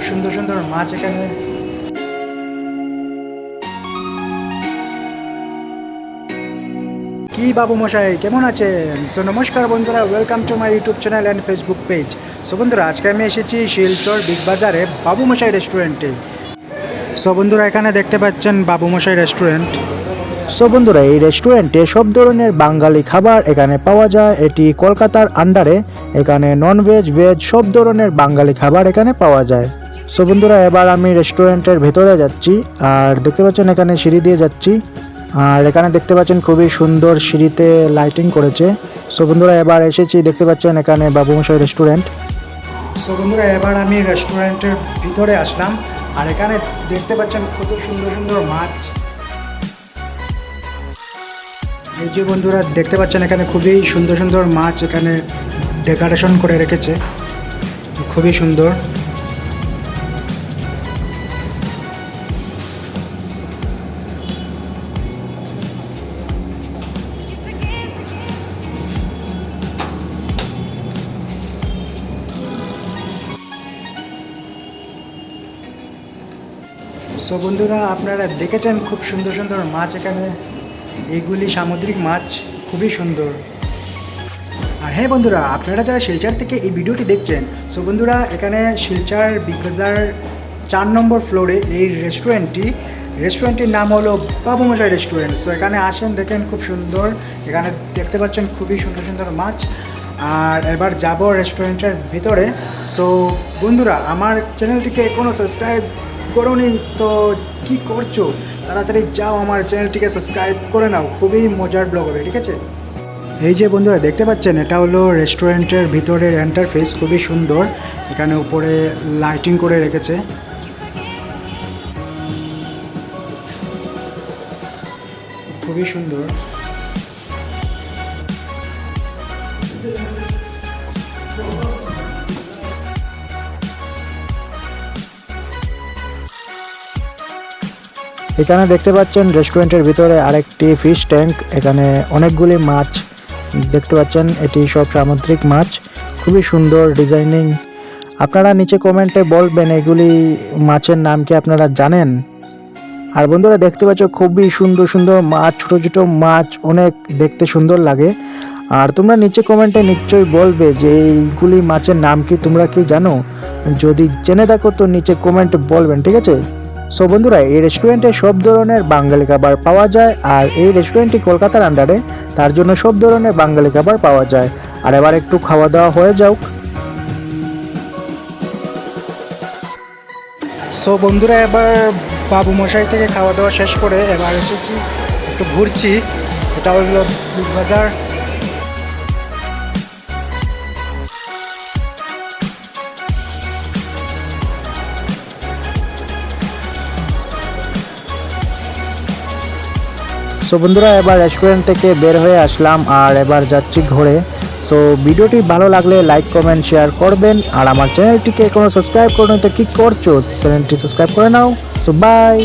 সুন্দর সুন্দর মাছ এখানে। কি বাবু মশাই কেমন আছেন? সো নমস্কার বন্ধুরা, welcome to my YouTube channel and Facebook page. So বন্ধুরা, আজকে আমি এসেছি শিলচর বিগ বাজারে বাবু মশাই রেস্টুরেন্টে। সো বন্ধুরা, এখানে দেখতে পাচ্ছেন বাবু মশাই রেস্টুরেন্ট। সো বন্ধুরা, এই রেস্টুরেন্টে সব ধরনের বাঙালি খাবার এখানে পাওয়া যায়। এটি কলকাতার আন্ডারে। এখানে নন ভেজ ভেজ সব ধরনের বাঙালি খাবার এখানে পাওয়া যায়। সো বন্ধুরা, এবার আমি রেস্টুরেন্টের ভেতরে যাচ্ছি। আর দেখতে পাচ্ছেন এখানে সিঁড়ি দিয়ে যাচ্ছি। আর এখানে দেখতে পাচ্ছেন খুবই সুন্দর সিঁড়িতে লাইটিং করেছে। সো বন্ধুরা, এবার এসেছি, দেখতে পাচ্ছেন এখানে বাবু মশাই রেস্টুরেন্ট। সো বন্ধুরা, এবার আমি রেস্টুরেন্টের ভিতরে আসলাম। আর এখানে দেখতে পাচ্ছেন কত সুন্দর সুন্দর মাছ। এই যে বন্ধুরা দেখতে পাচ্ছেন এখানে খুবই সুন্দর সুন্দর মাছ এখানে ডেকোরেশন করে রেখেছে, খুবই সুন্দর। সো বন্ধুরা, আপনারা দেখেছেন খুব সুন্দর সুন্দর মাছ এখানে। এইগুলি সামুদ্রিক মাছ, খুবই সুন্দর। আর হ্যাঁ বন্ধুরা, আপনারা যারা শিলচর থেকে এই ভিডিওটি দেখছেন, সো বন্ধুরা এখানে শিলচর বিগ বাজার 4 নম্বর ফ্লোরে এই রেস্টুরেন্টটির নাম হলো বাবু মশাই রেস্টুরেন্ট। সো এখানে আসেন, দেখেন খুব সুন্দর। এখানে দেখতে পাচ্ছেন খুবই সুন্দর সুন্দর মাছ। আর এবার যাব রেস্টুরেন্টের ভিতরে। সো বন্ধুরা, আমার চ্যানেলটিকে এখনও সাবস্ক্রাইব করোনি তো কি করছো? তাড়াতাড়ি যাও, আমার চ্যানেলটিকে সাবস্ক্রাইব করে নাও, খুবই মজার ব্লগ হবে, ঠিক আছে? এই যে বন্ধুরা দেখতে পাচ্ছেন, এটা হলো রেস্টুরেন্টের ভিতরের ইন্টারফেস, খুবই সুন্দর। এখানে উপরে লাইটিং করে রেখেছে, খুবই সুন্দর। এখানে দেখতে পাচ্ছেন রেস্টুরেন্টের ভিতরে আরেকটি ফিশ ট্যাঙ্ক। এখানে অনেকগুলি মাছ দেখতে পাচ্ছেন, এটি সব সামুদ্রিক মাছ, খুবই সুন্দর ডিজাইনিং। আপনারা নিচে কমেন্টে বলবেন এগুলি মাছের নাম কি আপনারা জানেন। আর বন্ধুরা দেখতে পাচ্ছ খুবই সুন্দর সুন্দর মাছ, ছোট ছোট মাছ, অনেক দেখতে সুন্দর লাগে। আর তোমরা নিচে কমেন্টে নিশ্চয়ই বলবে যে এইগুলি মাছের নাম কি, তোমরা কি জানো? যদি জেনে থাকো তো নিচে কমেন্টে বলবেন, ঠিক আছে? সো বন্ধুরা, এই রেস্টুরেন্টে সব ধরনের বাঙালি খাবার পাওয়া যায়। আর এই রেস্টুরেন্টটি কলকাতার আন্ডারে, তার জন্য সব ধরনের বাঙালি খাবার পাওয়া যায়। আর এবার একটু খাওয়া দাওয়া হয়ে যাক। সো বন্ধুরা, এবার বাবু মশাই থেকে খাওয়া দাওয়া শেষ করে এবার এসেছি, একটু ঘুরছি। এটা হলো বিগ বাজার। সো বন্ধুরা, এবার রেস্টুরেন্ট থেকে বের হয়ে আসলাম আর এবার যাচ্ছি ঘরে। সো ভিডিওটি ভালো লাগলে লাইক কমেন্ট শেয়ার করবেন। আর আমার চ্যানেলটিকে এখনো সাবস্ক্রাইব করো না তো কি করছো? চ্যানেলটি সাবস্ক্রাইব করে নাও। So by.